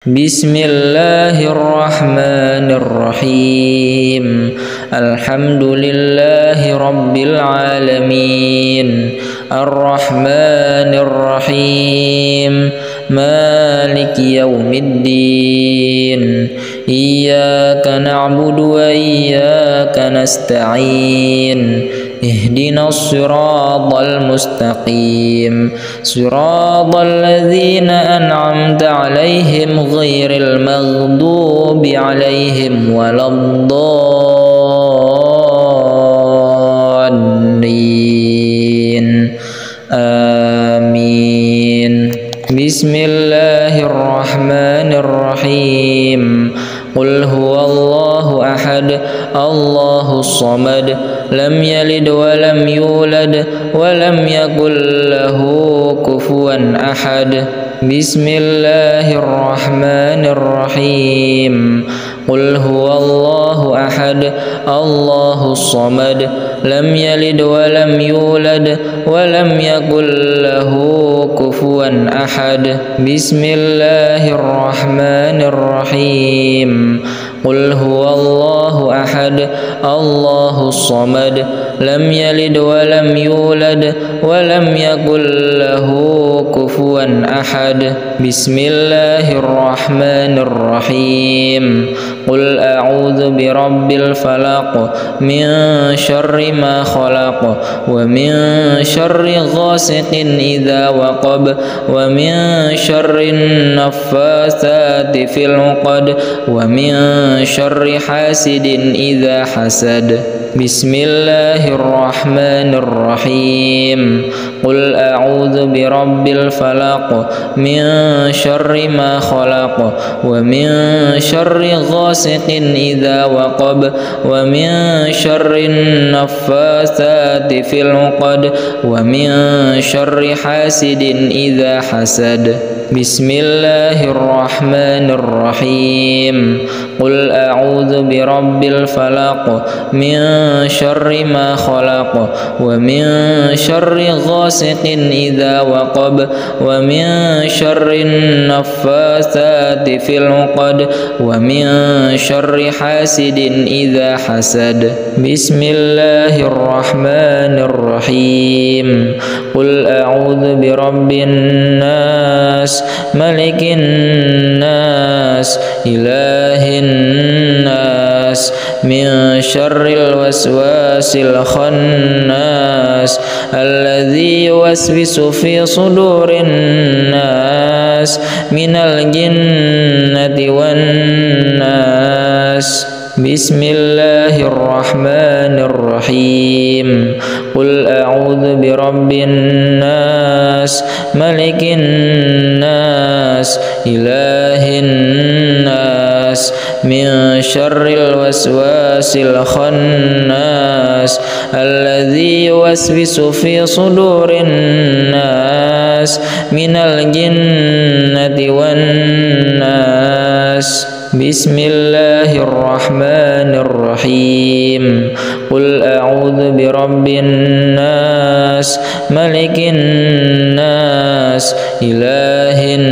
Bismillahirrahmanirrahim. Alhamdulillahi rabbil alamin. Ar-Rahmanir-Rahim. Maliki yaumiddin. Iyyaka na'budu wa iyyaka nasta'in. Ihdinas siratal mustaqim. Siratal ladzina an'amta 'alaihim ghairil maghdubi 'alaihim waladdallin. Amin. Bismillahirrahmanirrahim. Qul huwallahu ahad, Allahus samad, lam yalid wa lam yulad wa lam yakul lahu kufuwan ahad. Bismillahirrahmanirrahim. Qul huwallahu ahad, Allahus samad, lam yalid wa lam yulad wa lam yakul lahu kufuwan ahad. Bismillahirrahmanirrahim. Qul huwallahu ahad, Allahus samad, lam yalid wa lam yulad wa lam yakul lahu kufuwan ahad. Bismillahirrahmanirrahim. Qul a'udzu birabbil falaq, min syarri ma khalaq, wa min syarri ghasiqin idza waqab, wa min syarri naffatsati fil 'uqad, wa min syarri hasidin idza hasad. Bismillahirrahmanirrahim. Qul a'udzu birabbil falaq, min syarri ma khalaq, wa min syarri ghasiqin idza waqab, wa min syarri naffatsati fil 'uqad, wa min syarri hasidin idza hasad. Bismillahirrahmanirrahim. Qul a'udzu birabbil falaq, min syarri ma khalaq, wa min syarri ghasiqin idza waqab, wa min syarri naffatsati fil 'uqad, wa min syarri hasidin idza hasad. Bismillahirrahmanirrahim. Qul a'udzu birabbin nas, malikin nas, ilahin nas, min syarril waswasil khannas, alladzi yuwaswisu fi sudurin nas, minal jinnati wan nas. Bismillahirrahmanirrahim. Qul a'udzu birabbin nas, malikin nas, ilahin nas, min syarril waswasil khannas, alladzi yuwaswisu fi sudurin nas, minal jinnati wan nas. Bismillahirrahmanirrahim. Qul a'udzu birabbin nas, malikin nas, ilahin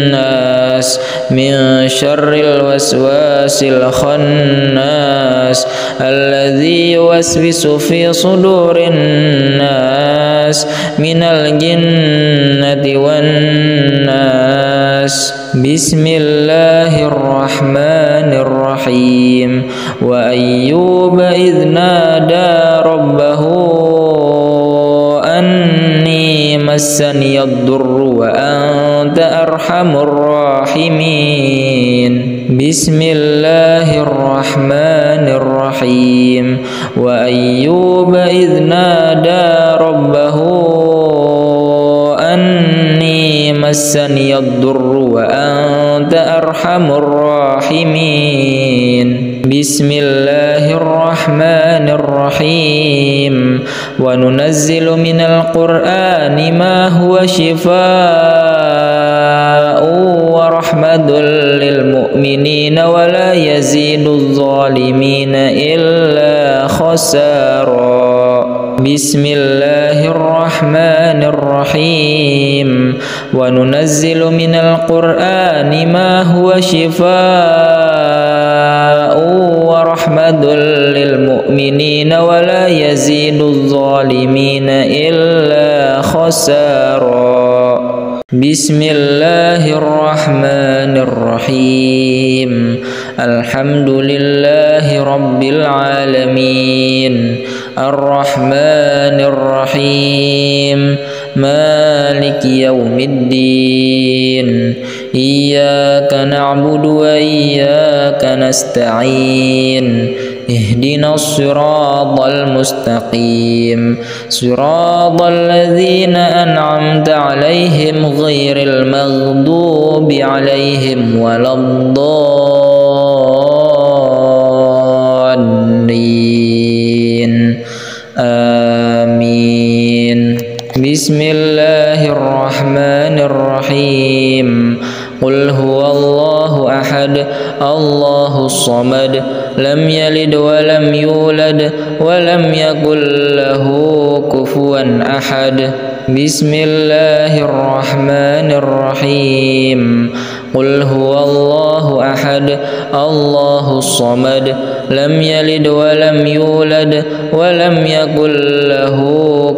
nas, min syarril waswasil khannas, alladzi yuwaswisu fi sudurin nas, minal jinnati wan nas. Bismillahirrahmanirrahim. Wa ayyuba idh nada rabbahu anni massaniyad durru wa anta arhamur rahimin. Bismillahirrahmanirrahim. Wa ayyuba idh nada rabbahu anni massaniyad durru wa anta arhamur rahimin. Bismillahirrahmanirrahim. Wa nunazzilu minal qur'ani ma huwa shifaa'un wa rahmatul lil mu'minina wa la yaziduz zalimina illa khasara. Bismillahirrahmanirrahim. وننزل من القرآن ما هو شفاء ورحمة للمؤمنين ولا يزيد الظالمين إلا خسارا. بسم الله الرحمن الرحيم. الحمد لله رب العالمين الرحمن الرحيم مالك يوم الدين إياك نعبد وإياك نستعين اهدنا الصراط المستقيم صراط الذين أنعمت عليهم غير المغضوب عليهم ولا الضالين آمين. بسم الله الرحمن الرحيم. قل هو الله أحد الله الصمد لم يلد ولم يولد ولم يكن له كفوا أحد. بسم الله الرحمن الرحيم. قل هو الله أحد الله الصمد لم يلد ولم يولد ولم يكن له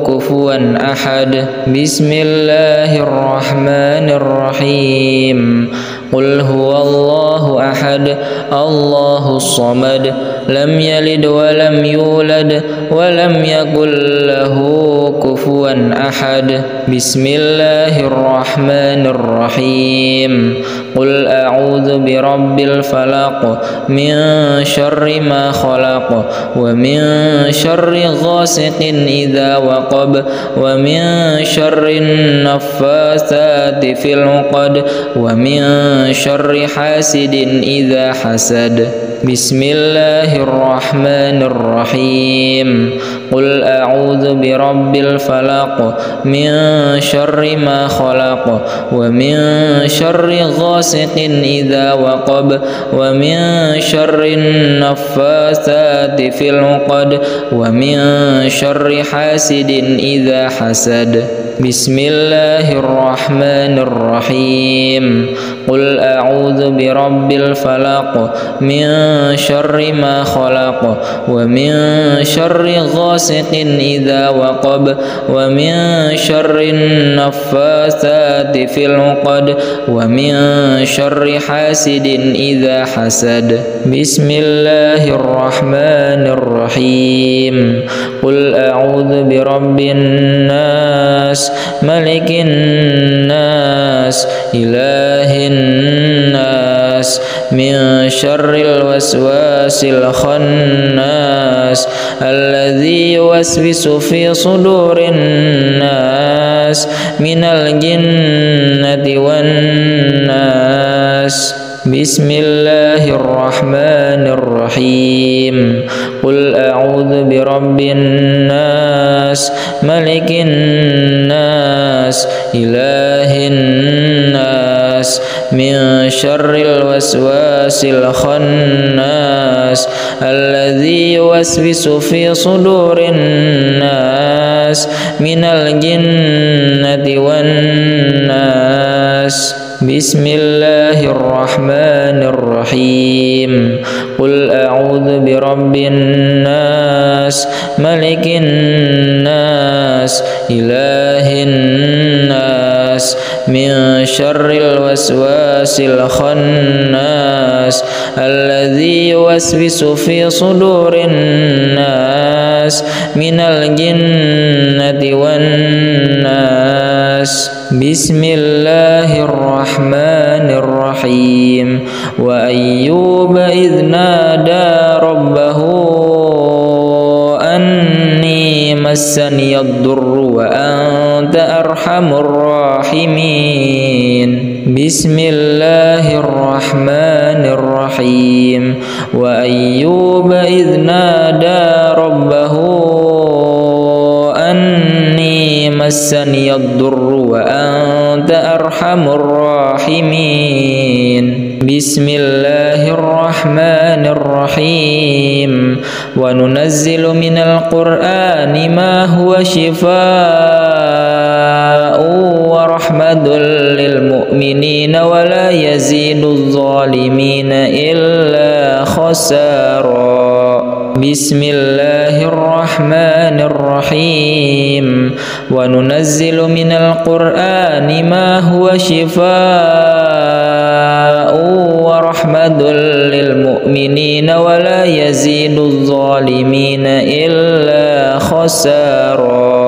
كفوا أحد. بسم الله الرحمن الرحيم. قل هو الله أحد الله الصمد لم يلد ولم يولد ولم يكن له كفوا أحد. بسم الله الرحمن الرحيم. قل أعوذ برب الفلق من شر ما خلق ومن شر غاسق إذا وقب ومن شر النفاثات في العقد ومن شر حاسد إذا حسد. بسم الله الرحمن الرحيم. قل أعوذ برب الفلق من شر ما خلق ومن شر غاسق إذا وقب ومن شر النفاثات في العقد ومن شر حاسد إذا حسد. بسم الله الرحمن الرحيم. قل أعوذ برب الفلق من شر ما خلق ومن شر غاسق إذا وقب ومن شر النفاثات في العقد ومن شر حاسد إذا حسد. بسم الله الرحمن الرحيم. قل أعوذ برب الناس ملك الناس إله الناس من شر الوسواس الخناس الذي يوسوس في صدور الناس من الجنة والناس. بسم الله الرحمن الرحيم. قل أعوذ برب الناس ملك الناس إله الناس من شر الوسواس الخناس الذي يوسوس في صدور الناس من الجنة والناس. بسم الله الرحمن الرحيم. قل أعوذ برب الناس ملك الناس إله الناس من شر الوسواس الخناس الذي يوسوس في صدور الناس من الجنة والناس. بسم الله الرحمن الرحيم. وأيوب إذ نادى ربه أني مسني الضر وأنت أرحم الراحمين. بسم الله الرحمن الرحيم. وأيوب إذ نادى ربه أني مسني الضر وأنت أرحم الراحمين. بسم الله الرحمن الرحيم. وننزل من القرآن ما هو شفاء ورحمة للمؤمنين ولا يزيد الظالمين إلا خسارا. بسم الله الرحمن الرحيم. وننزل من القرآن ما هو شفاء ورحمة للمؤمنين ولا يزيد الظالمين إلا خسارا.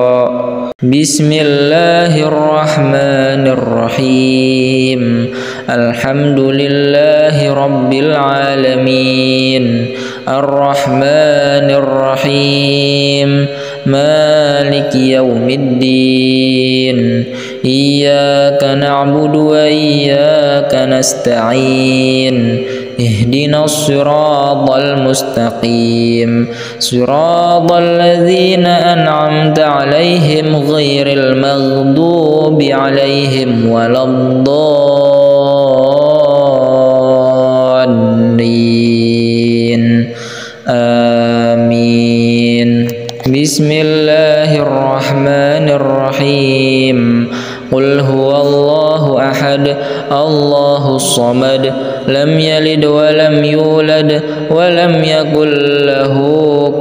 بسم الله الرحمن الرحيم. الحمد لله رب العالمين الرحمن الرحيم مالك يوم الدين إياك نعبد وإياك نستعين اهدنا الصراط المستقيم صراط الذين أنعمت عليهم غير المغضوب عليهم ولا الضالين آمين. بسم الله الرحمن الرحيم. قل هو الله أحد الله الصمد لم يلد ولم يولد ولم يكن له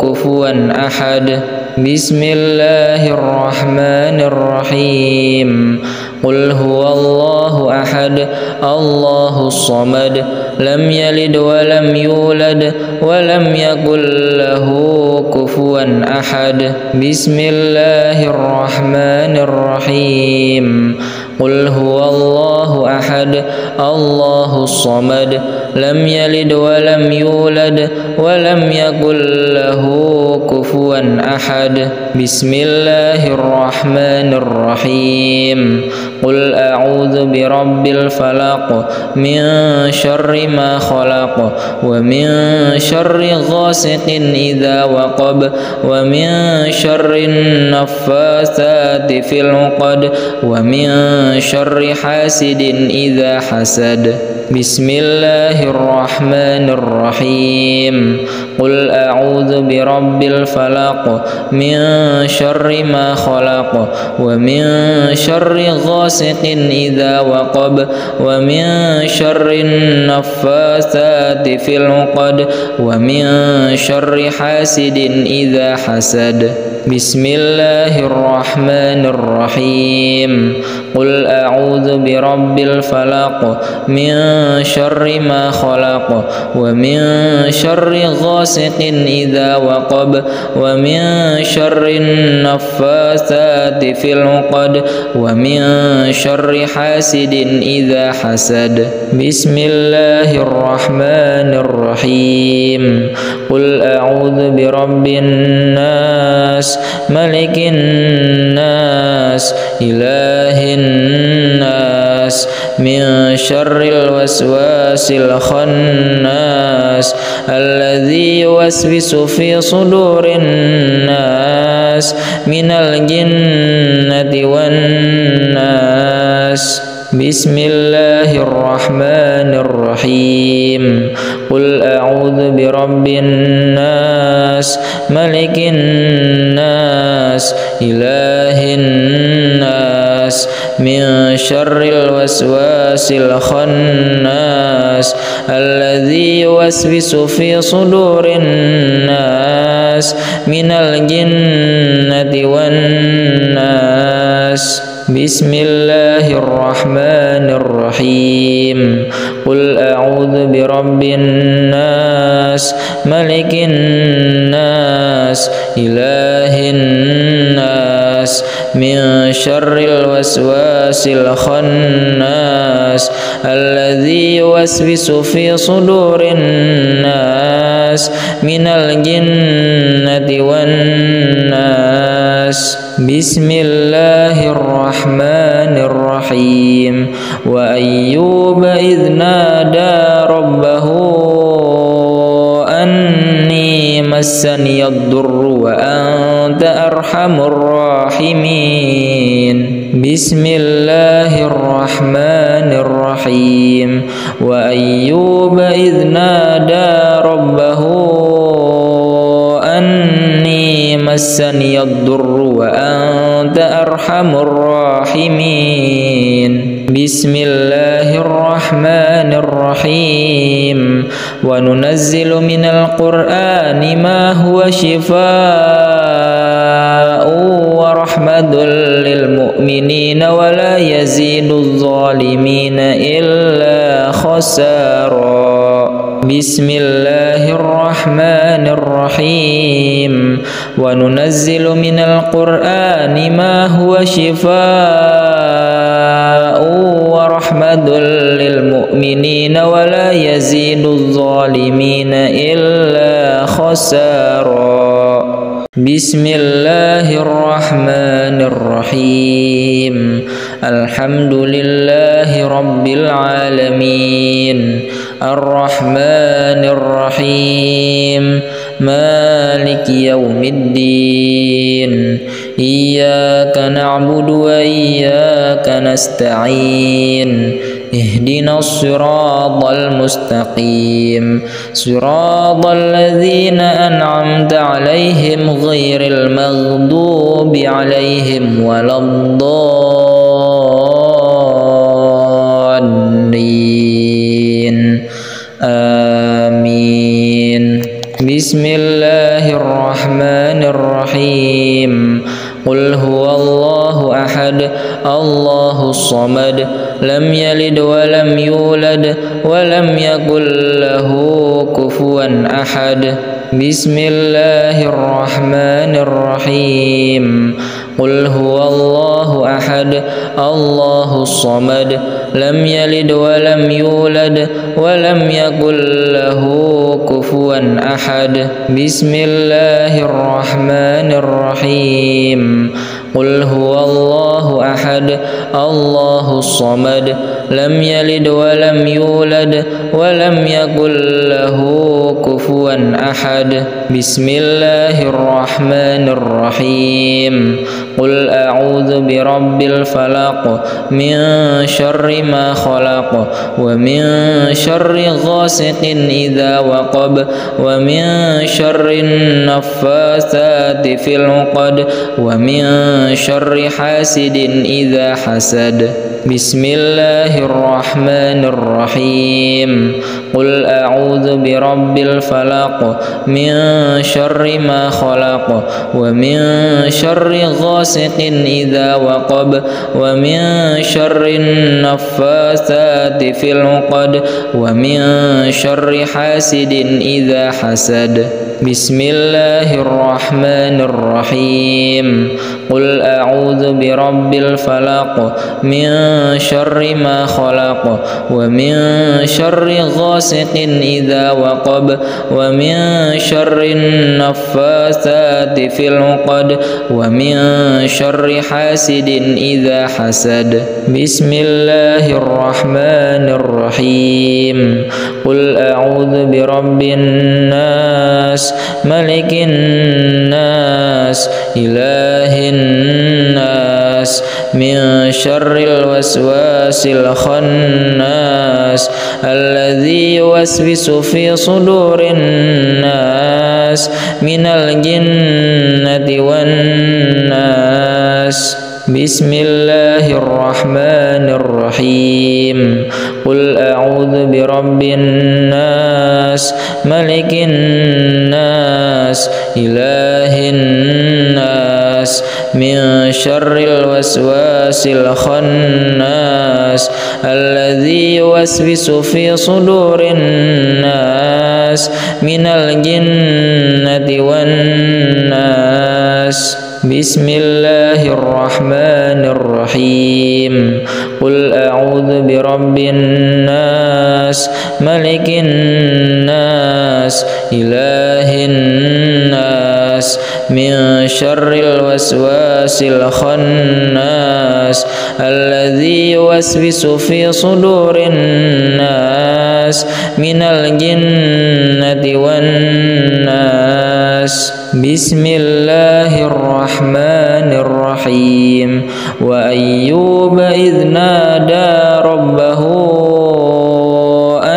كفوا أحد. بسم الله الرحمن الرحيم. قل هو الله أحد الله الصمد لم يلد ولم يولد ولم يكن له كفوا أحد. بسم الله الرحمن الرحيم. قل هو الله أحد الله الصمد لم يلد ولم يولد ولم يكن له كفوا أحد. بسم الله الرحمن الرحيم. قل أعوذ برب الفلق من شر ما خلق ومن شر غاسق إذا وقب ومن شر النفاثات في العقد ومن شر حاسد إذا حسد. بسم الله الرحمن الرحيم. قل أعوذ برب الفلق من شر ما خلق ومن شر غاسق إذا وقب ومن شر النفاثات في العقد ومن شر حاسد إذا حسد. بسم الله الرحمن الرحيم. قل أعوذ برب الفلق من شر ما خلق ومن شر غاسق إذا وقب ومن شر النفاثات في العقد ومن شر حاسد إذا حسد. بسم الله الرحمن الرحيم. قل أعوذ برب الناس ملك الناس إله الناس من شر الوسواس الخناس الذي يوسوس في صدور الناس من الجنة والناس. بسم الله الرحمن الرحيم. قل أعوذ برب الناس ملك الناس إله الناس من شر الوسواس الخناس الذي يوسوس في صدور الناس من الجنة والناس. بسم الله الرحمن الرحيم. قل أعوذ برب الناس ملك الناس إله الناس من شر الوسواس الخناس الذي يوسوس في صدور الناس من الجنة والناس. بسم الله الرحمن الرحيم. وأيوب إذ نادى ربه أني مسني الضر وأنت أرحم الراحمين. بسم الله الرحمن الرحيم. وأيوب إذ نادى ربه أني مسني الضر وأنت أرحم الراحمين. الراحمين بسم الله الرحمن الرحيم وننزل من القرآن ما هو شفاء ورحمة للمؤمنين ولا يزيد الظالمين إلا خسارا بسم الله الرحمن الرحيم وننزل من القرآن ما هو شفاء ورحمة للمؤمنين ولا يزيد الظالمين إلا خسارا بسم الله الرحمن الرحيم الحمد لله رب العالمين الرحمن الرحيم مالك يوم الدين إياك نعبد وإياك نستعين اهدنا الصراط المستقيم صراط الذين أنعمت عليهم غير المغضوب عليهم ولا الضالين آمين بسم الله الرحمن الرحيم قل هو الله أحد الله الصمد لم يلد ولم يولد ولم يكن له كفوا أحد بسم الله الرحمن الرحيم قل هو الله أحد الله الصمد لم يلد ولم يولد ولم يكن له كفوا أحد بسم الله الرحمن الرحيم قل هو الله أحد الله الصمد لم يلد ولم يولد ولم يكن له كفوا أحد بسم الله الرحمن الرحيم قل أعوذ برب الفلق من شر ما خلق ومن شر غاسق إذا وقب ومن شر النفاثات في العقد ومن شر حاسد إذا حسد بسم الله الرحمن الرحيم قل أعوذ برب الفلق من شر ما خلق ومن شر غاسق إذا وقب ومن شر النفاثات في العقد ومن شر حاسد إذا حسد بسم الله الرحمن الرحيم قل أعوذ برب الفلق من شر ما خلق ومن شر غاسق إذا وقب ومن شر النفاثات في العقد ومن شر حاسد إذا حسد بسم الله الرحمن الرحيم قل أعوذ برب الناس ملك الناس إله الناس من شر الوسواس الخناس الذي يوسوس في صدور الناس من الجنة والناس بسم الله الرحمن الرحيم قل أعوذ برب الناس ملك الناس إله الناس من شر الوسواس الخناس الذي يوسوس في صدور الناس من الجنة والناس بسم الله الرحمن الرحيم قل أعوذ برب الناس ملك الناس إله الناس من شر الوسواس الخناس الذي يوسوس في صدور الناس من الجنة والناس بسم الله الرحمن الرحيم وأيوب إذ نادى ربه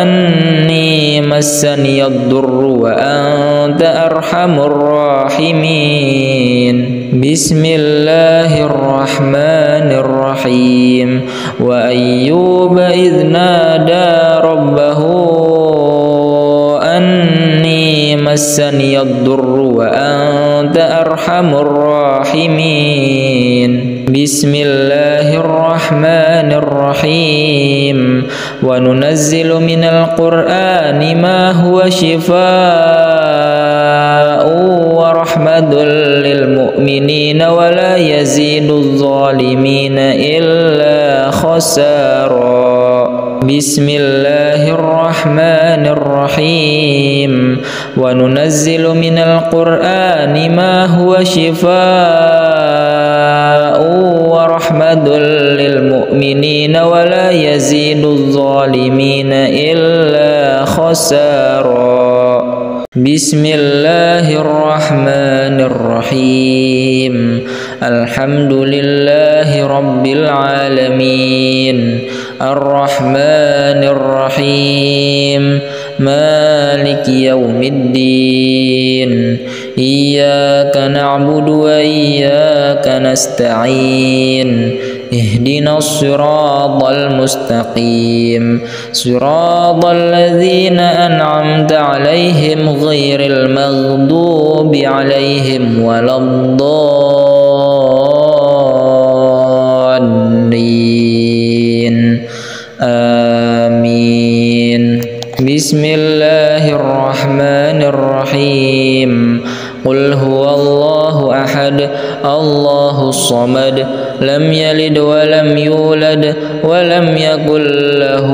أني مسني الضر وأنت أرحم الراحمين بسم الله الرحمن الرحيم وأيوب إذ نادى ربه أني مسني الضر وأنت أرحم الراحمين بسم الله الرحمن الرحيم وننزل من القرآن ما هو شفاء ورحمة للمؤمنين ولا يزيد الظالمين إلا خسارا بسم الله الرحمن الرحيم وننزل من القرآن ما هو شفاء ورحمة للمؤمنين ولا يزيد الظالمين إلا خسارا بسم الله الرحمن الرحيم الحمد لله رب العالمين الرحمن الرحيم مالك يوم الدين إياك نعبد وإياك نستعين اهدنا الصراط المستقيم صراط الذين أنعمت عليهم غير المغضوب عليهم ولا الضالين آمين بسم الله الرحمن الرحيم قل هو الله أحد الله الصمد لم يلد ولم يولد ولم يكن له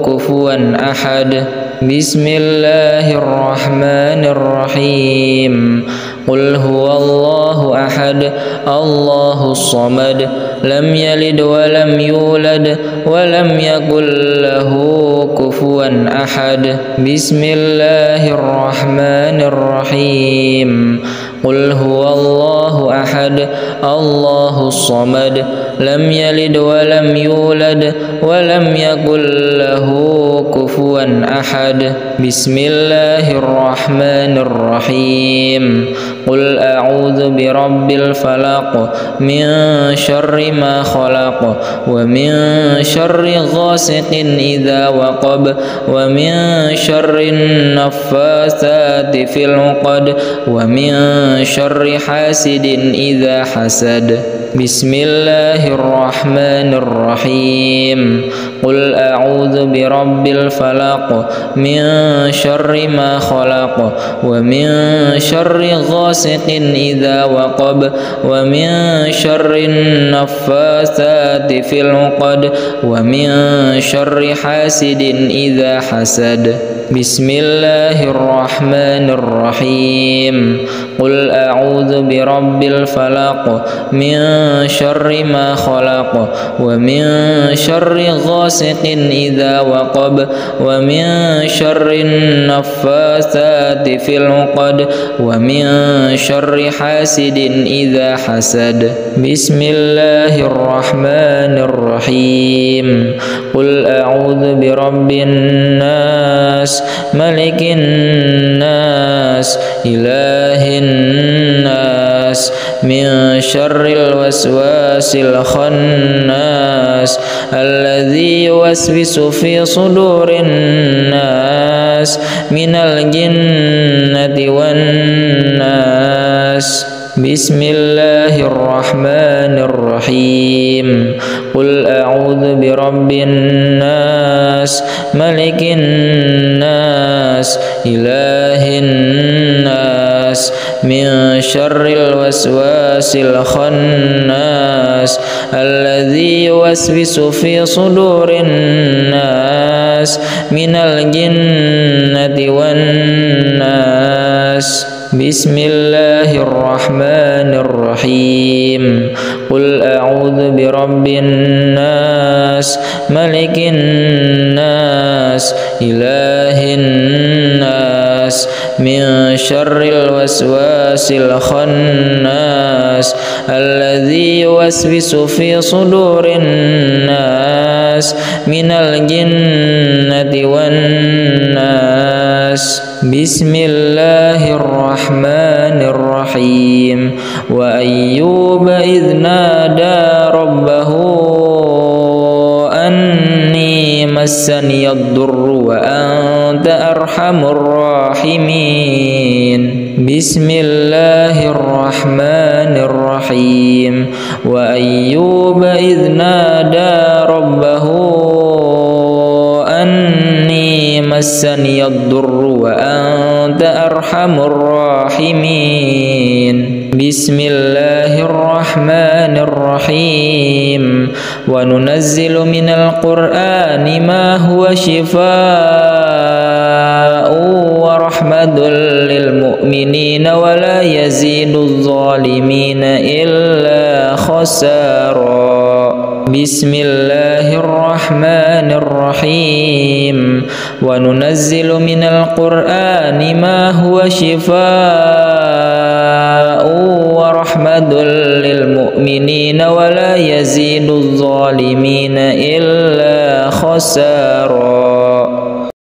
كفوا أحد بسم الله الرحمن الرحيم قل هو الله أحد الله الصمد لم يلد ولم يولد ولم يكن له كفوا أحد بسم الله الرحمن الرحيم قل هو الله أحد الله الصمد لم يلد ولم يولد ولم يكن له كفوا أحد بسم الله الرحمن الرحيم قل أعوذ برب الفلق من شر ما خلق ومن شر غاسق إذا وقب ومن شر النفاثات في العقد ومن شر حاسد إذا حسد بسم الله الرحمن الرحيم قل أعوذ برب الفلق من شر ما خلق ومن شر غاسق إذا وقب ومن شر النفاثات في العقد ومن شر حاسد إذا حسد بسم الله الرحمن الرحيم قل أعوذ برب الفلق من شر ما خلق ومن شر غاسق إذا وقب ومن شر النفاثات في العقد ومن شر حاسد إذا حسد بسم الله الرحمن الرحيم قل أعوذ برب الناس ملك الناس إله الناس من شر الوسواس الخناس الذي يوسوس في صدور الناس من الجنة والناس بسم الله الرحمن الرحيم قل أعوذ برب الناس ملك الناس إله الناس من شر الوسواس الخناس الذي يوسوس في صدور الناس من الجنة والناس بسم الله الرحمن الرحيم قل أعوذ برب الناس ملك الناس إله الناس من شر الوسواس الخناس الذي يوسوس في صدور الناس من الجنة والناس بسم الله الرحمن الرحيم وأيوب إذ نادى ربه أني مسني الضر وأنت أرحم الراحمين بسم الله الرحمن الرحيم وأيوب إذ نادى ربه أني مسني الضر وأنت أرحم الراحمين بسم الله الرحمن الرحيم وننزل من القرآن ما هو شفاء ورحمة للمؤمنين ولا يزيد الظالمين إلا خسارا بسم الله الرحمن الرحيم وننزل من القرآن ما هو شفاء ورحمة للمؤمنين ولا يزيد الظالمين إلا خسارا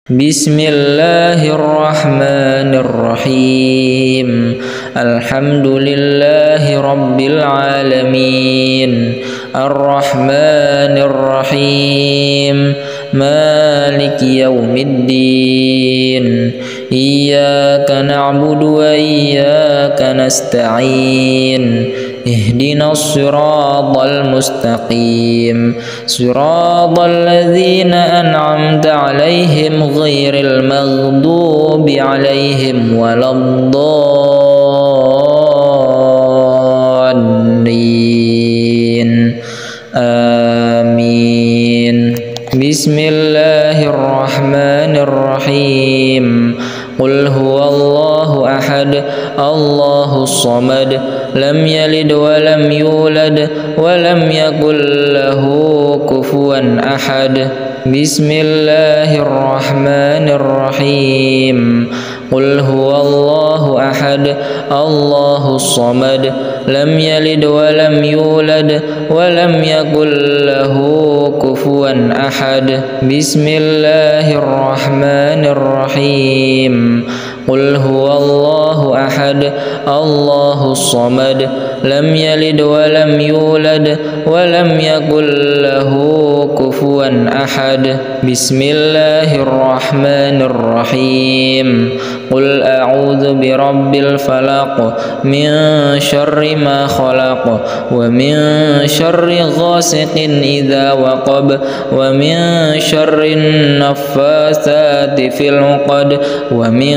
بسم الله الرحمن الرحيم الحمد لله رب العالمين الرحمن الرحيم مالك يوم الدين إياك نعبد وإياك نستعين اهدنا الصراط المستقيم صراط الذين أنعمت عليهم غير المغضوب عليهم ولا الضالين آمين بسم الله الرحمن الرحيم قل هو الله أحد الله الصمد لم يلد ولم يولد ولم يكن له كفوا أحد بسم الله الرحمن الرحيم قل هو الله أحد الله الصمد لم يلد ولم يولد ولم يكن له كفوا أحد بسم الله الرحمن الرحيم قل هو الله أحد الله الصمد لم يلد ولم يولد ولم يكن له كفوا أحد بسم الله الرحمن الرحيم قل أعوذ برب الفلق من شر ما خلق ومن شر غاسق إذا وقب ومن شر النفاثات في العقد ومن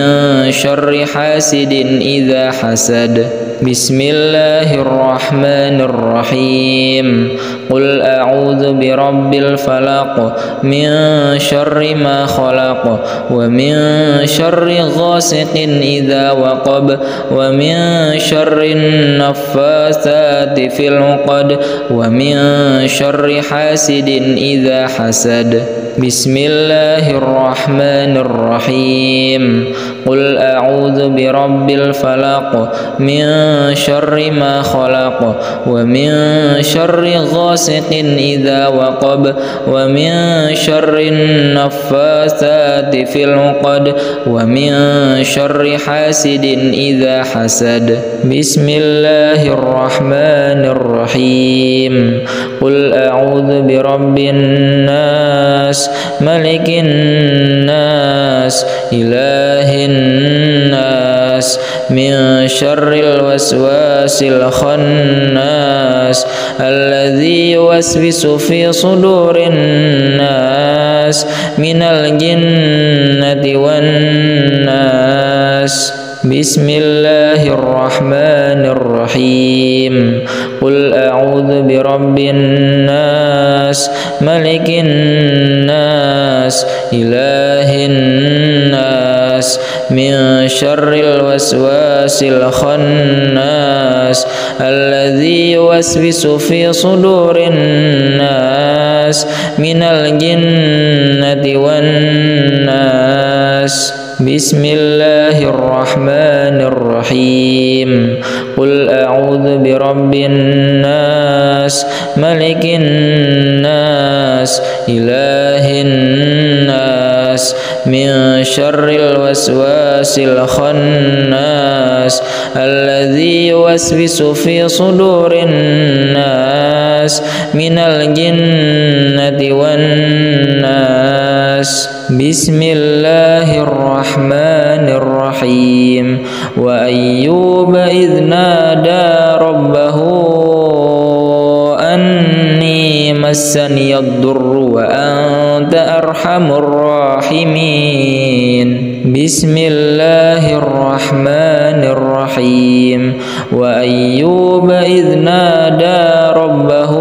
شر حاسد إذا حسد بسم الله الرحمن الرحيم قل أعوذ برب الفلق من شر ما خلق ومن شر غاسق إذا وقب ومن شر النفاثات في العقد ومن شر حاسد إذا حسد بسم الله الرحمن الرحيم قل أعوذ برب الفلق من شر ما خلق ومن شر غاسق إذا وقب ومن شر النفاثات في العقد ومن شر حاسد إذا حسد بسم الله الرحمن الرحيم قل أعوذ برب الناس ملك الناس إله الناس من شر الوسواس الخناس الذي يوسوس في صدور الناس من الجنة والناس بسم الله الرحمن الرحيم قل أعوذ برب الناس ملك الناس إله الناس من شر الوسواس الخناس الذي يوسوس في صدور الناس من الجنة والناس بسم الله الرحمن الرحيم قل أعوذ برب الناس ملك الناس إله الناس من شر الوسواس الخناس الذي يوسوس في صدور الناس من الجنة والناس. بسم الله الرحمن الرحيم. وأيوب إذ نادى ربه أني مسني الضر وأنت أرحم الراحمين. بسم الله الرحمن الرحيم. وأيوب إذ نادى ربه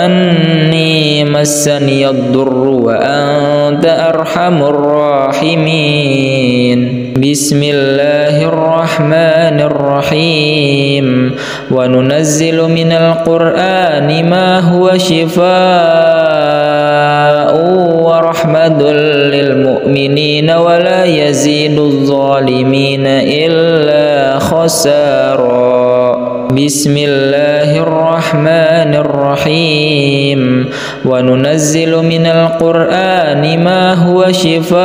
أني مسني الضر وأنت أرحم الراحمين. بسم الله الرحمن الرحيم. وننزل من القرآن ما هو شفاء ورحمة للمؤمنين ولا يزيد الظالمين إلا خسارا. بسم الله الرحمن الرحيم. وننزل من القرآن ما هو شفاء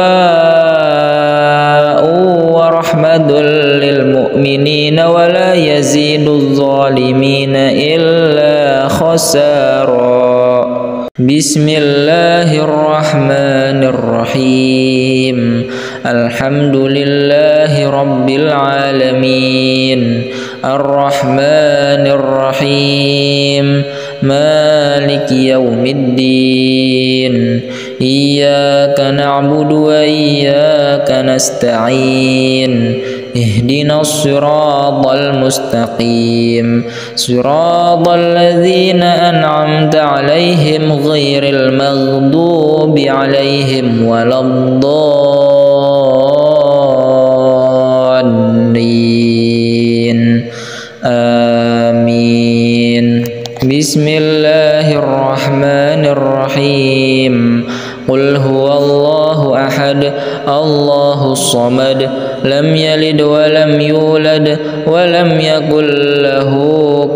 ورحمة للمؤمنين ولا يزيد الظالمين إلا خسارا. بسم الله الرحمن الرحيم. الحمد لله رب العالمين الرحمن الرحيم مالك يوم الدين. إياك نعبد وإياك نستعين. اهدنا الصراط المستقيم صراط الذين أنعمت عليهم غير المغضوب عليهم ولا الضالين. آمين. بسم الله الرحمن الرحيم. قل هو الله أحد الله الصمد لم يلد ولم يولد ولم يكن له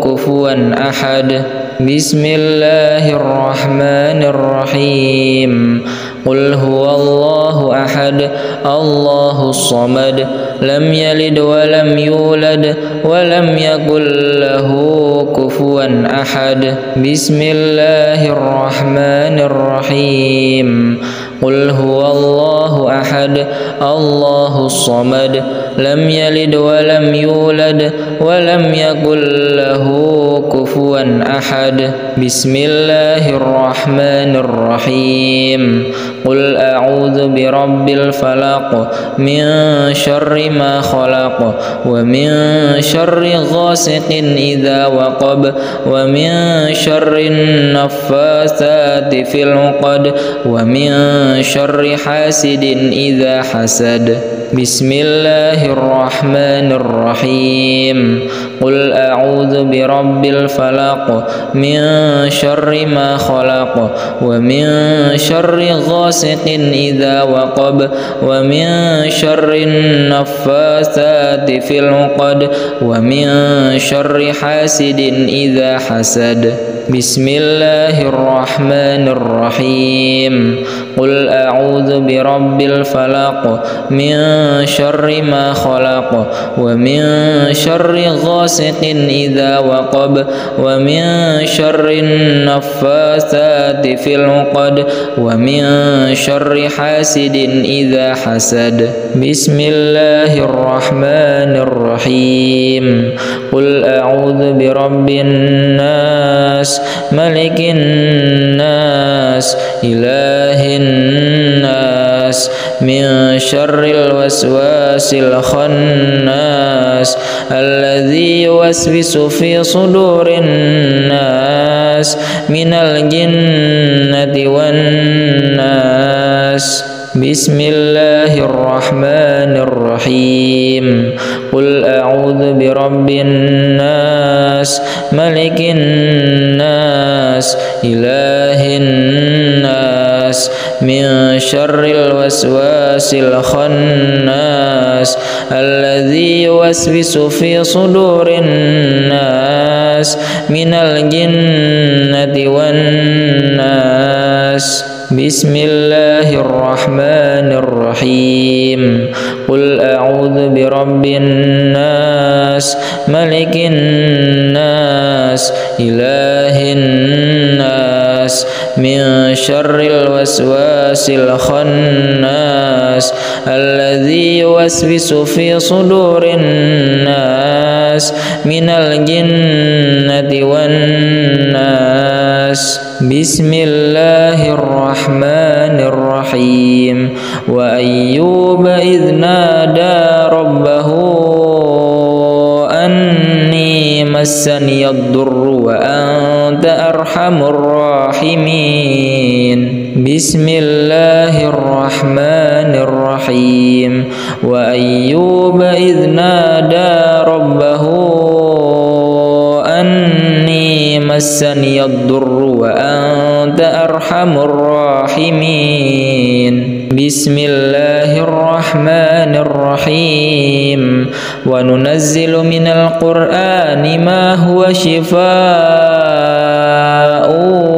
كفوا أحد. بسم الله الرحمن الرحيم. قل هو الله أحد الله الصمد لم يلد ولم يولد ولم يكن له كفوا أحد. بسم الله الرحمن الرحيم. قل هو الله أحد الله الصمد لم يلد ولم يولد ولم يكن له كفوا أحد. بسم الله الرحمن الرحيم. قل أعوذ برب الفلق من شر ما خلق ومن شر غاسق إذا وقب ومن شر النفاثات في العقد ومن شر حاسد إذا حسد. بسم الله الرحمن الرحيم. قل أعوذ برب الفلق من شر ما خلق ومن شر غاسق إذا وقب ومن شر النفاثات في العقد ومن شر حاسد إذا حسد. بسم الله الرحمن الرحيم. قل أعوذ برب الفلق من شر ما خلق ومن شر غاسق إذا وقب ومن شر النفاثات في العقد ومن شر حاسد إذا حسد. بسم الله الرحمن الرحيم. قل أعوذ برب الناس ملك الناس إله الناس من شر الوسواس الخناس الذي يوسوس في صدور الناس من الجنة والناس. بسم الله الرحمن الرحيم. قل أعوذ برب الناس ملك الناس إله الناس من شر الوسواس الخناس الذي يوسوس في صدور الناس من الجنة والناس. بسم الله الرحمن الرحيم قل أعوذ برب الناس ملك الناس إله الناس من شر الوسواس الخناس الذي يوسوس في صدور الناس من الجنة والناس بسم الله الرحمن الرحيم وأيوب إذ نادى ربه أني مسني الضر وأنت أرحم الراحمين بسم الله الرحمن الرحيم وأيوب إذ نادى ربه أني مسني الضر وأنت أرحم الراحمين بسم الله الرحمن الرحيم وننزل من القرآن ما هو شفاء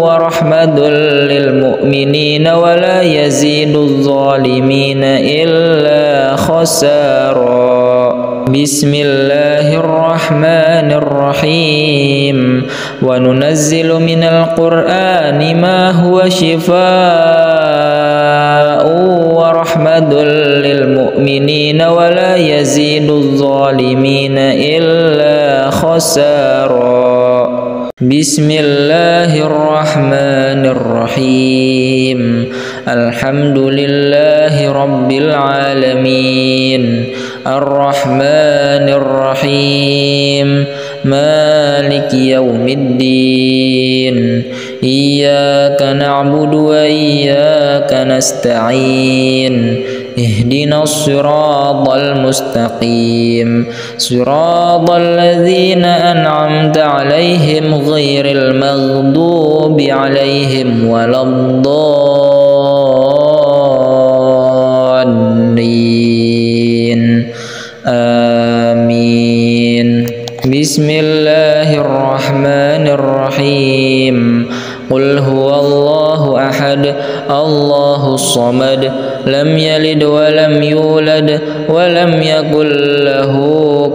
ورحمة للمؤمنين ولا يزيد الظالمين إلا خسارا بسم الله الرحمن الرحيم وننزل من القرآن ما هو شفاء ورحمة للمؤمنين ولا يزيد الظالمين إلا خسارا بسم الله الرحمن الرحيم الحمد لله رب العالمين الرحمن الرحيم مالك يوم الدين إياك نعبد وإياك نستعين اهدنا الصراط المستقيم صراط الذين أنعمت عليهم غير المغضوب عليهم ولا الضالين آمين بسم الله الرحمن الرحيم قل هو الله أحد الله الصمد لم يلد ولم يولد ولم يكن له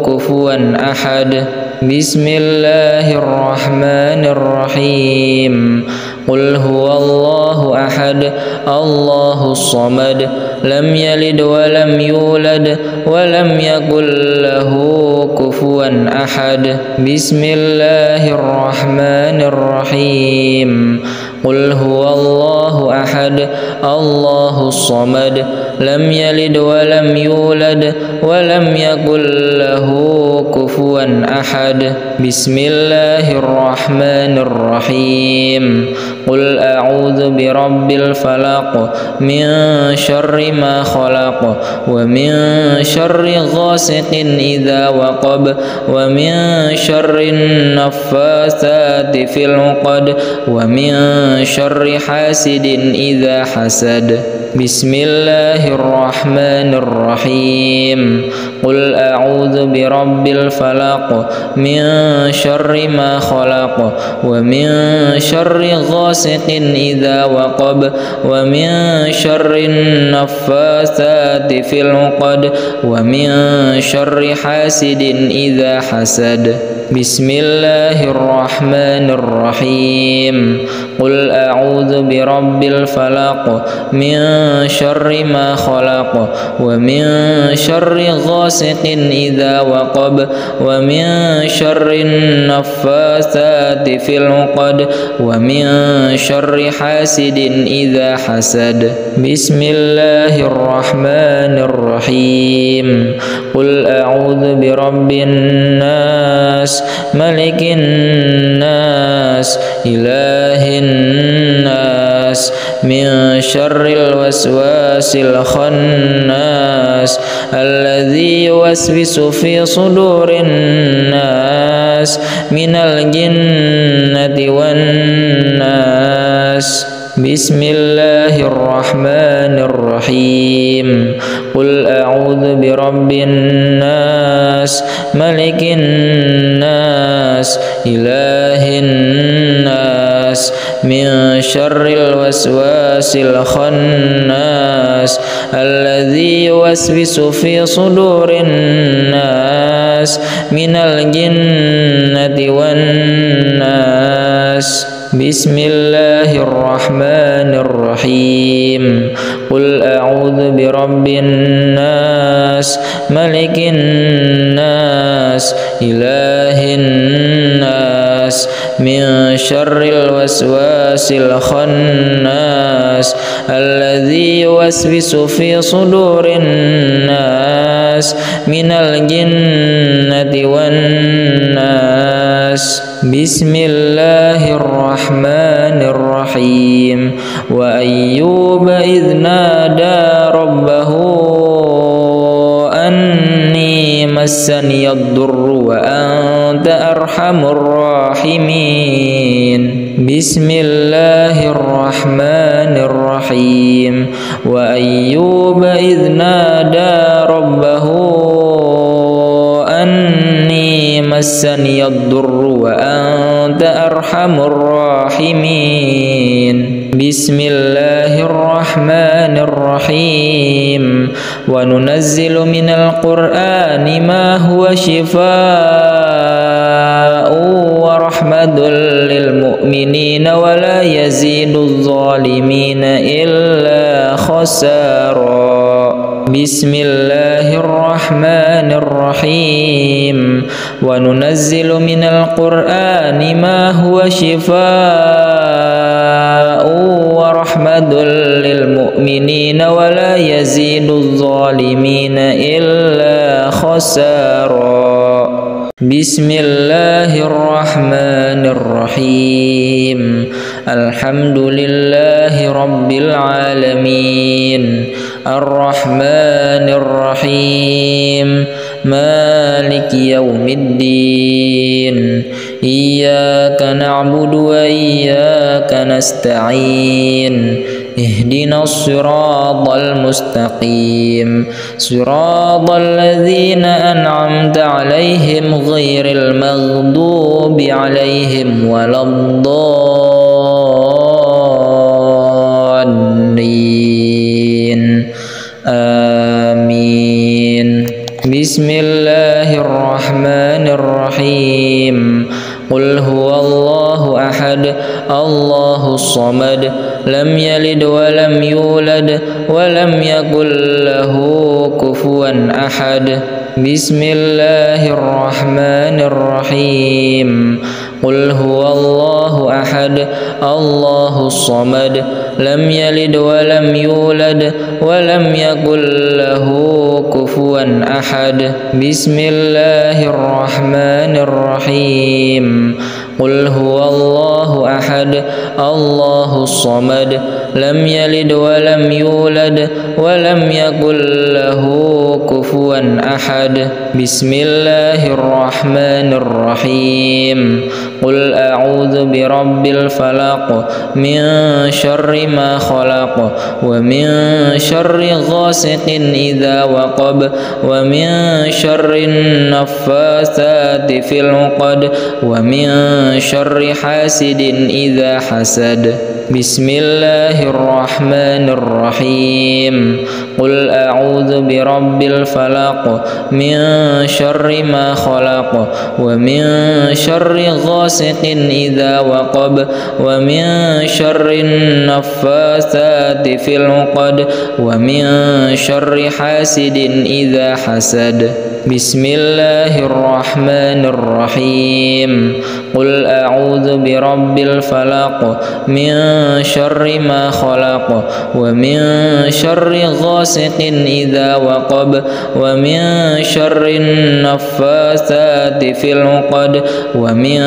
كفوا أحد بسم الله الرحمن الرحيم قل هو الله أحد الله الصمد لم يلد ولم يولد ولم يكن له كفوا أحد بسم الله الرحمن الرحيم قل هو الله أحد الله الصمد لم يلد ولم يولد ولم يكن له كفوا أحد بسم الله الرحمن الرحيم قل أعوذ برب الفلق من شر ما خلق ومن شر غاسق إذا وقب ومن شر النفاثات في العقد ومن شر حاسد إذا حسد بسم الله الرحمن الرحيم قل أعوذ برب الفلق من شر ما خلق ومن شر غاسق إذا وقب ومن شر النفاثات في العقد ومن شر حاسد إذا حسد بسم الله الرحمن الرحيم قل أعوذ برب الفلق من شر ما خلق ومن شر غاسق إذا وقب ومن شر النفاثات في العقد ومن شر حاسد إذا حسد بسم الله الرحمن الرحيم قل أعوذ برب الناس ملك الناس إله الناس من شر الوسواس الخناس الذي يوسوس في صدور الناس من الجنة والناس بسم الله الرحمن الرحيم قل أعوذ برب الناس ملك الناس إله الناس من شر الوسواس الخناس الذي يوسوس في صدور الناس من الجنة والناس. بسم الله الرحمن الرحيم. قل أعوذ برب الناس ملك الناس إله الناس من شر الوسواس الخناس الذي يوسوس في صدور الناس من الجنة والناس. بسم الله الرحمن الرحيم. وأيوب إذ نادى ربه أني مسني الضر وأنت أرحم الراحمين. بسم الله الرحمن الرحيم. وأيوب إذ نادى ربه أني مسني الضر وأنت أرحم الراحمين. بسم الله الرحمن الرحيم. وننزل من القرآن ما هو شفاء ورحمة للمؤمنين ولا يزيد الظالمين إلا خسارا. بسم الله الرحمن الرحيم. وننزل من القرآن ما هو شفاء ورحمة للمؤمنين ولا يزيد الظالمين إلا خسارا. بسم الله الرحمن الرحيم. الحمد لله رب العالمين الرحمن الرحيم مالك يوم الدين إياك نعبد وإياك نستعين اهدنا الصراط المستقيم صراط الذين أنعمت عليهم غير المغضوب عليهم ولا الضالين آمين. بسم الله الرحمن الرحيم. قل هو الله أحد الله الصمد لم يلد ولم يولد ولم يكن له كفوا أحد. بسم الله الرحمن الرحيم. قل هو الله أحد الله الصمد لم يلد ولم يولد ولم يكن له كفوا أحد. بسم الله الرحمن الرحيم. قل هو الله أحد الله الصمد لم يلد ولم يولد ولم يكن له كفوا أحد. بسم الله الرحمن الرحيم. قل أعوذ برب الفلق من شر ما خلق ومن شر غاسق إذا وقب ومن شر النفاثات في العقد ومن شر حاسد إذا حسد. بسم الله الرحمن الرحيم. قل أعوذ برب الفلق من شر ما خلق ومن شر غاسق إذا وقب ومن شر النفاثات في العقد ومن شر حاسد إذا حسد. بسم الله الرحمن الرحيم. قل أعوذ برب الفلق من شر ما خلق ومن شر غاسق إذا وقب ومن شر النفاثات في العقد ومن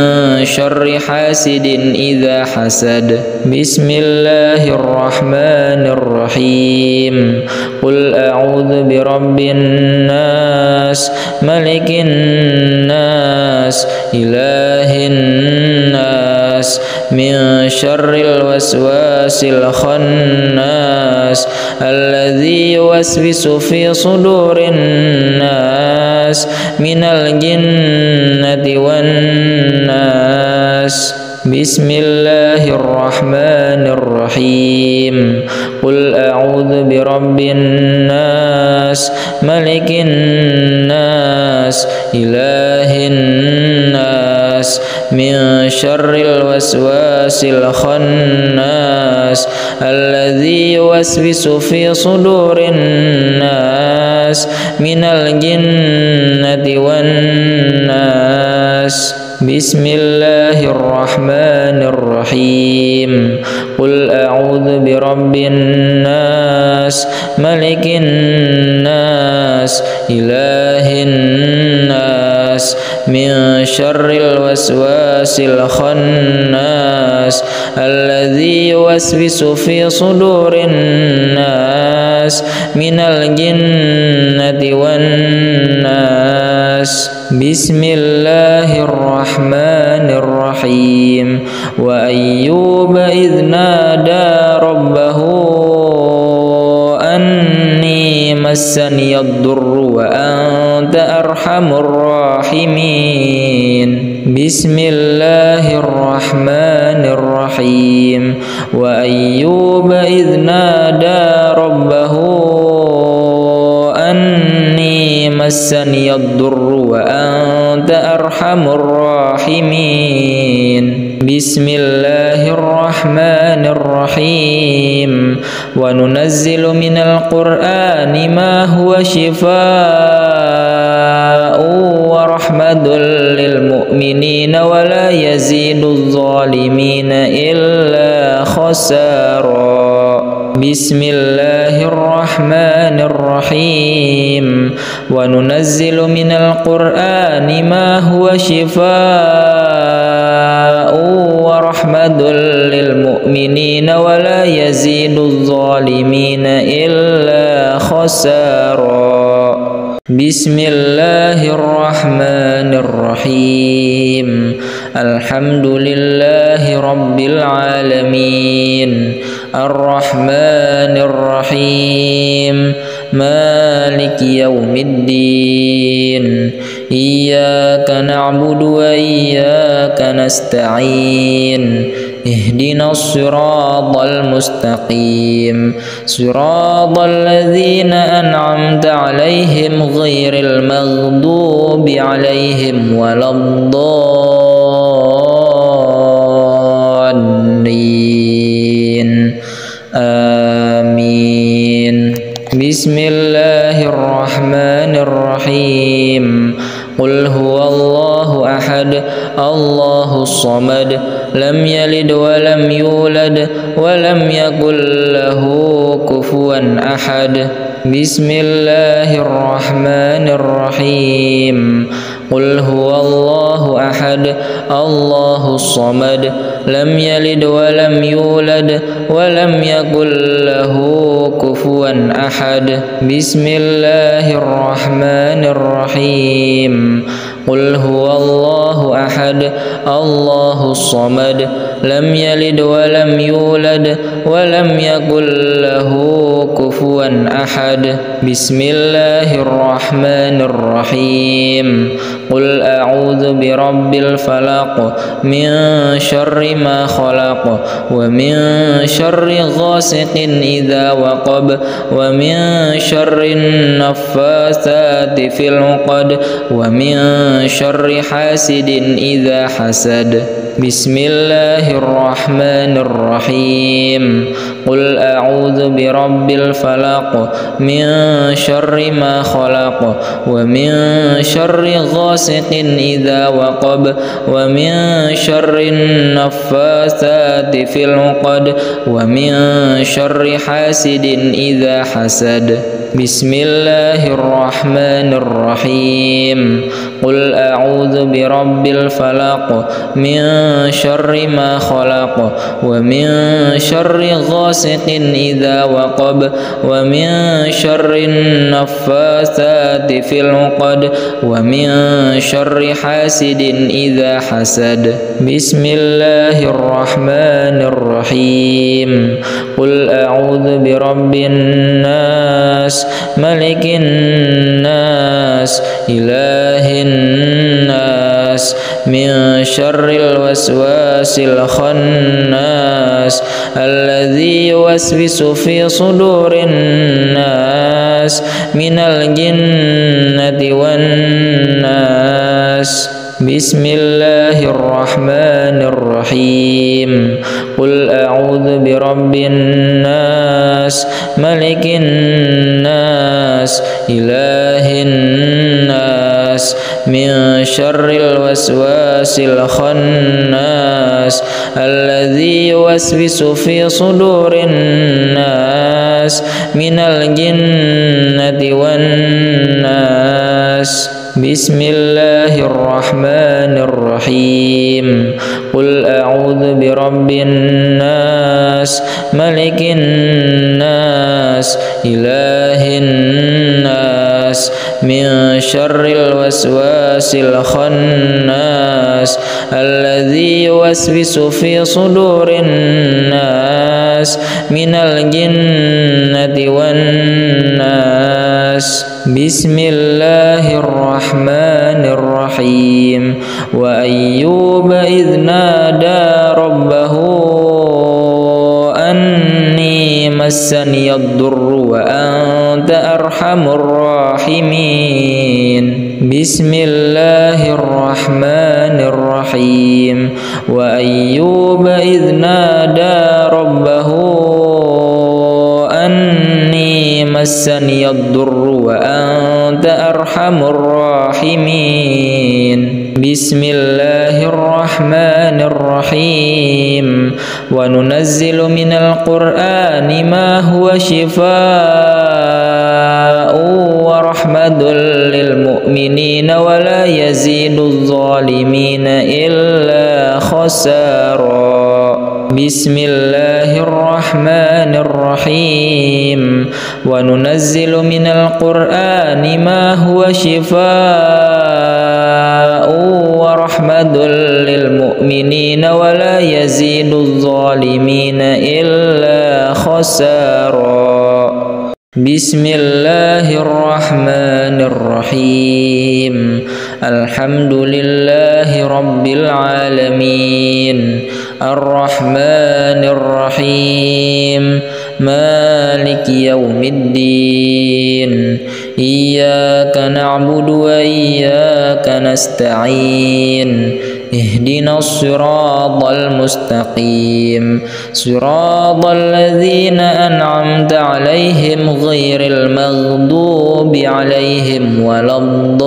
شر حاسد إذا حسد. بسم الله الرحمن الرحيم. قل أعوذ برب الناس ملك الناس إله الناس من شر الوسواس الخناس الذي يوسوس في صدور الناس من الجنة والناس. بسم الله الرحمن الرحيم قل أعوذ برب الناس ملك الناس إله الناس من شر الوسواس الخناس الذي يوسوس في صدور الناس من الجنة والناس بسم الله الرحمن الرحيم قل أعوذ برب الناس ملك الناس إله الناس من شر الوسواس الخناس الذي يوسوس في صدور الناس من الجنة والناس بسم الله الرحمن الرحيم وأيوب إذ نادى ربه أني مسني الضر وأنت أرحم الراحمين بسم الله الرحمن الرحيم وأيوب إذ نادى ربه أني مسني الضر وأنت أرحم الراحمين بسم الله الرحمن الرحيم وننزل من القرآن ما هو شفاء ورحمة للمؤمنين ولا يزيد الظالمين إلا خسارا بسم الله الرحمن الرحيم وننزل من القرآن ما هو شفاء ورحمة للمؤمنين ولا يزيد الظالمين إلا خسارا بسم الله الرحمن الرحيم الحمد لله رب العالمين الرحمن الرحيم مالك يوم الدين إياك نعبد وإياك نستعين اهدنا الصراط المستقيم صراط الذين أنعمت عليهم غير المغضوب عليهم ولا الضالين آمين بسم الله الرحمن الرحيم قل هو الله أحد الله الصمد لم يلد ولم يولد ولم يكن له كفوا أحد بسم الله الرحمن الرحيم قل هو الله أحد الله الصمد لم يلد ولم يولد ولم يكن له كفوا أحد بسم الله الرحمن الرحيم قل هو الله أحد الله الصمد لم يلد ولم يولد ولم يكن له كفوا أحد بسم الله الرحمن الرحيم قل أعوذ برب الفلق من شر ما خلق ومن شر غاسق إذا وقب ومن شر النفاثات في العقد ومن شر حاسد إذا حسد بسم الله الرحمن الرحيم قل أعوذ برب الفلق من شر ما خلق ومن شر غاسق إذا وقب ومن شر النفاثات في العقد ومن شر حاسد إذا حسد بسم الله الرحمن الرحيم قل أعوذ برب الفلق من شر ما خلق ومن شر غاسق إذا وقب ومن شر النفاثات في العقد ومن شر حاسد إذا حسد بسم الله الرحمن الرحيم قل أعوذ برب الناس ملك الناس إله الناس من شر الوسواس الخناس الذي يوسوس في صدور الناس من الجنة والناس. بسم الله الرحمن الرحيم. قل أعوذ برب الناس ملك الناس إله الناس من شر الوسواس الخناس الذي يوسوس في صدور الناس من الجنة والناس. بسم الله الرحمن الرحيم. قل أعوذ برب الناس ملك الناس إله الناس من شر الوسواس الخناس الذي يوسوس في صدور الناس من الجنة والناس. بسم الله الرحمن الرحيم. وأيوب إذ نادى ربه أني مسني الضر وأنت أرحم الراحمين. بسم الله الرحمن الرحيم. وأيوب إذ نادى ربه أني مسني الضر وأنت أرحم الراحمين. بسم الله الرحمن الرحيم. وننزل من القرآن ما هو شفاء ورحمة للمؤمنين ولا يزيد الظالمين إلا خسارا. بسم الله الرحمن الرحيم. وننزل من القرآن ما هو شفاء ورحمة للمؤمنين ولا يزيد الظالمين إلا خسارا. بسم الله الرحمن الرحيم. الحمد لله رب العالمين الرحمن الرحيم مالك يوم الدين إياك نعبد وإياك نستعين اهدنا الصراط المستقيم صراط الذين أنعمت عليهم غير المغضوب عليهم ولا الضالين.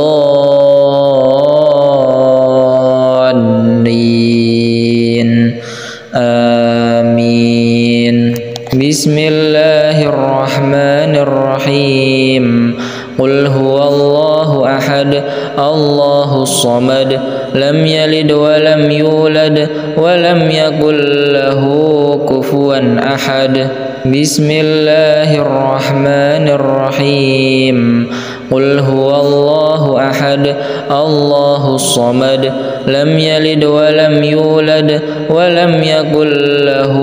آمين. بسم الله الرحمن الرحيم. قل هو الله أحد الله الصمد لم يلد ولم يولد ولم يكن له كفوا أحد. بسم الله الرحمن الرحيم. قل هو الله أحد الله الصمد لم يلد ولم يولد ولم يكن له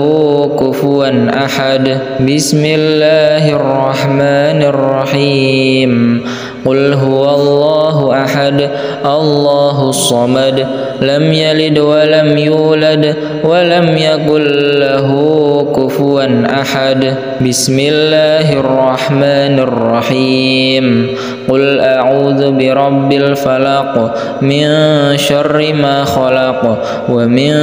كفوا أحد. بسم الله الرحمن الرحيم. قل هو الله أحد الله الصمد لم يلد ولم يولد ولم يكن له كفوا أحد. بسم الله الرحمن الرحيم. قل أعوذ برب الفلق من شر ما خلق ومن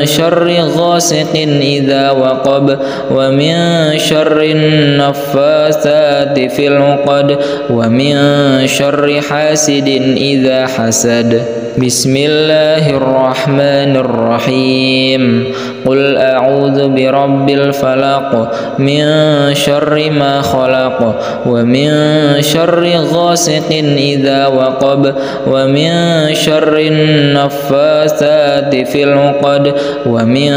شر غاسق إذا وقب ومن شر النفاثات في العقد ومن شر حاسد إذا حسد. بسم الله الرحمن الرحيم. قل أعوذ برب الفلق من شر ما خلق ومن شر غاسق إذا وقب ومن شر النفاثات في العقد ومن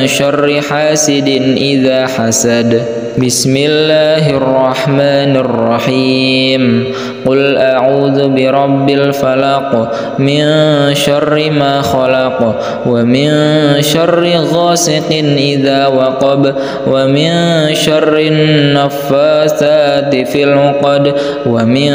شر حاسد إذا حسد. بسم الله الرحمن الرحيم. قل أعوذ برب الفلق من شر ما خلق ومن شر غاسق إذا وقب ومن شر النفاثات في العقد ومن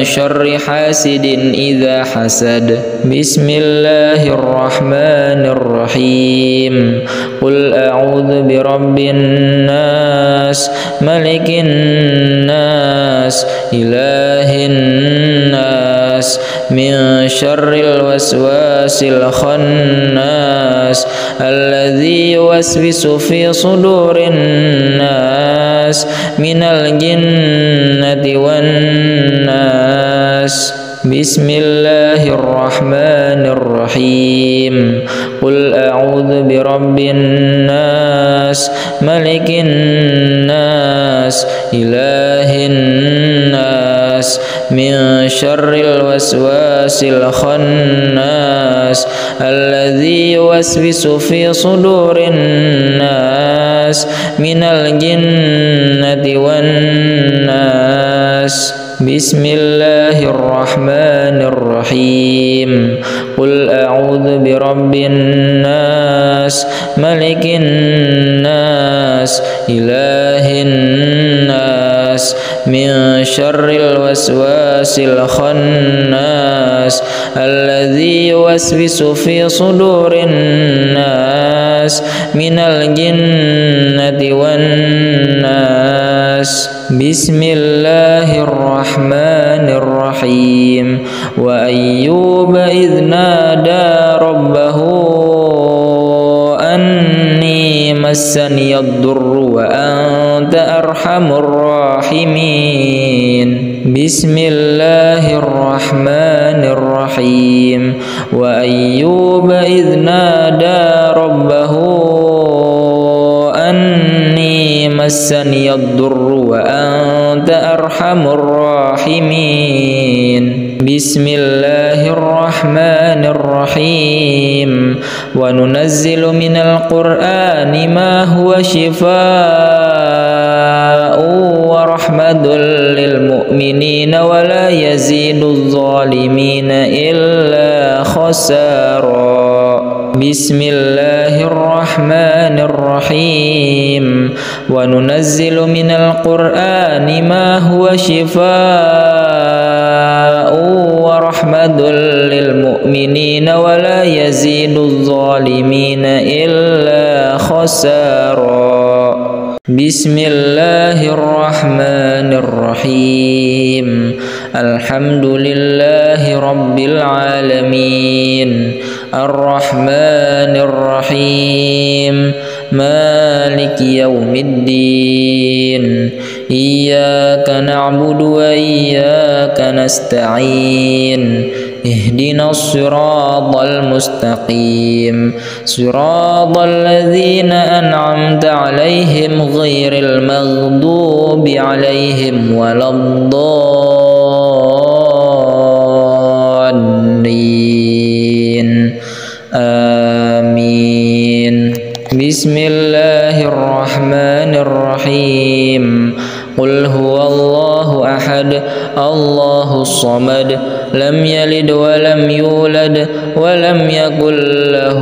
شر حاسد إذا حسد. بسم الله الرحمن الرحيم. قل أعوذ برب الناس ملك الناس إله الناس من شر الوسواس الخناس الذي يوسوس في صدور الناس من الجنة والناس. بسم الله الرحمن الرحيم. قل أعوذ برب الناس ملك الناس إله الناس من شر الوسواس الخناس الذي يوسوس في صدور الناس من الجنة والناس. بسم الله الرحمن الرحيم. قل أعوذ برب الناس ملك الناس إله الناس من شر الوسواس الخناس الذي يوسوس في صدور الناس من الجنة والناس. بسم الله الرحمن الرحيم. وأيوب إذ نادى ربه أني مسني الضر وأنت أرحم الراحمين. بسم الله الرحمن الرحيم. وأيوب إذ نادى ربه أني مسني الضر وأنت أرحم الراحمين. بسم الله الرحمن الرحيم. وننزل من القرآن ما هو شفاء ورحمة للمؤمنين ولا يزيد الظالمين إلا خسارا. بسم الله الرحمن الرحيم. وننزل من القرآن ما هو شفاء ورحمة للمؤمنين ولا يزيد الظالمين إلا خسارا. بسم الله الرحمن الرحيم. الحمد لله رب العالمين الرحمن الرحيم مالك يوم الدين إياك نعبد وإياك نستعين اهدنا الصراط المستقيم صراط الذين أنعمت عليهم غير المغضوب عليهم ولا الضالين آمين. بسم الله الرحمن الرحيم. قل هو الله أحد الله الصمد لم يلد ولم يولد ولم يكن له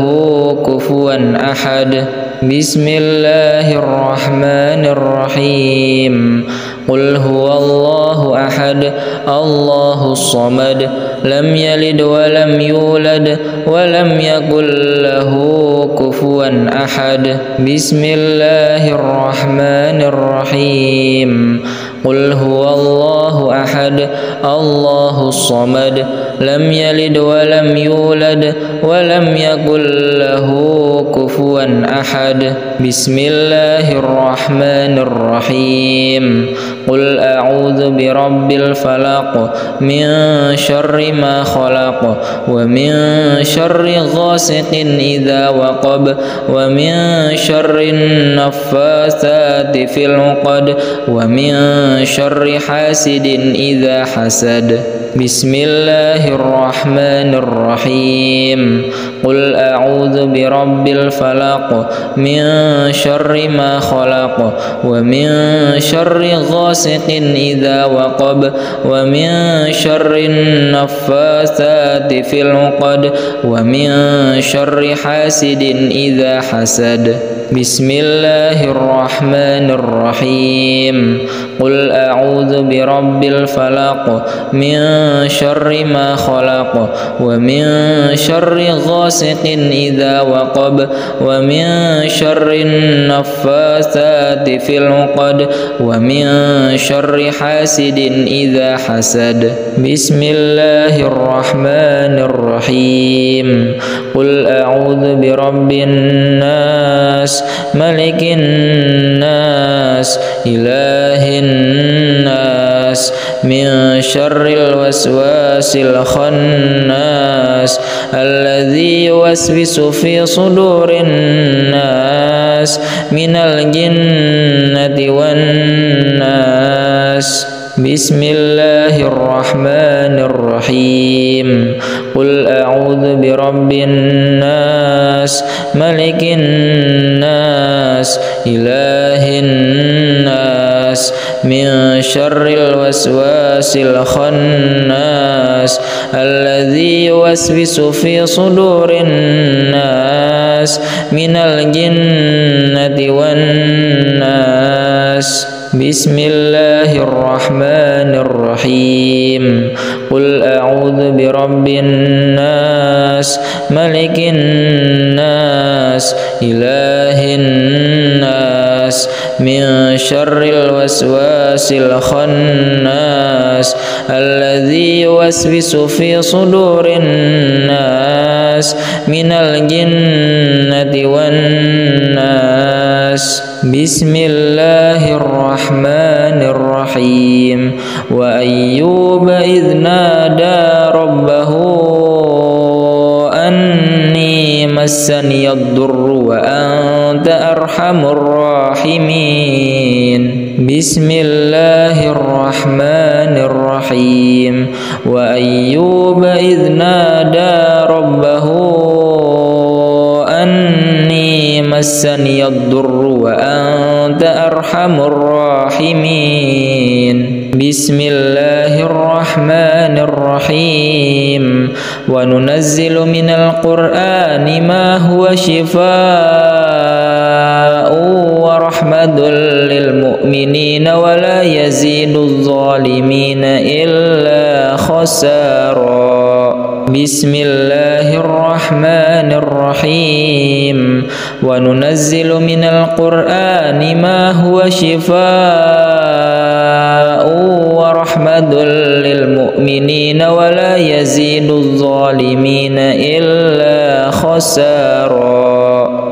كفوا أحد. بسم الله الرحمن الرحيم. قل هو الله أحد الله الصمد لم يلد ولم يولد ولم يكن له كفوا أحد. بسم الله الرحمن الرحيم. قل هو الله أحد الله الصمد لم يلد ولم يولد ولم يكن له كفوا أحد. بسم الله الرحمن الرحيم. قل أعوذ برب الفلق من شر ما خلق ومن شر غاسق إذا وقب ومن شر النفاثات في العقد ومن شر حاسد إذا حسد. بسم الله الرحمن الرحيم قل أعوذ برب الفلق من شر ما خلق ومن شر غاسق إذا وقب ومن شر النفاثات في العقد ومن شر حاسد إذا حسد بسم الله الرحمن الرحيم قل أعوذ برب الفلق من شر ما خلق ومن شر غاسق إذا وقب ومن شر النفاثات في العقد ومن شر حاسد إذا حسد بسم الله الرحمن الرحيم قل أعوذ برب الناس ملك الناس إله الناس من شر الوسواس الخناس الذي يوسوس في صدور الناس من الجنة والناس بسم الله الرحمن الرحيم قل أعوذ برب الناس ملك الناس إله الناس من شر الوسواس الخناس الذي يوسوس في صدور الناس من الجنة والناس بسم الله الرحمن الرحيم قل أعوذ برب الناس ملك الناس إله الناس من شر الوسواس الخناس الذي يوسوس في صدور الناس من الجنة والناس بسم الله الرحمن الرحيم وأيوب إذ نادى ربه أني مسني الضر وأنت أرحم الراحمين بسم الله الرحمن الرحيم وأيوب إذ نادى ربه أني مسني الضر وأنت أرحم الراحمين بسم الله الرحمن الرحيم وننزل من القرآن ما هو شفاء ورحمة للمؤمنين ولا يزيد الظالمين إلا خسارا بسم الله الرحمن الرحيم وننزل من القرآن ما هو شفاء ورحمة للمؤمنين ولا يزيد الظالمين إلا خسارا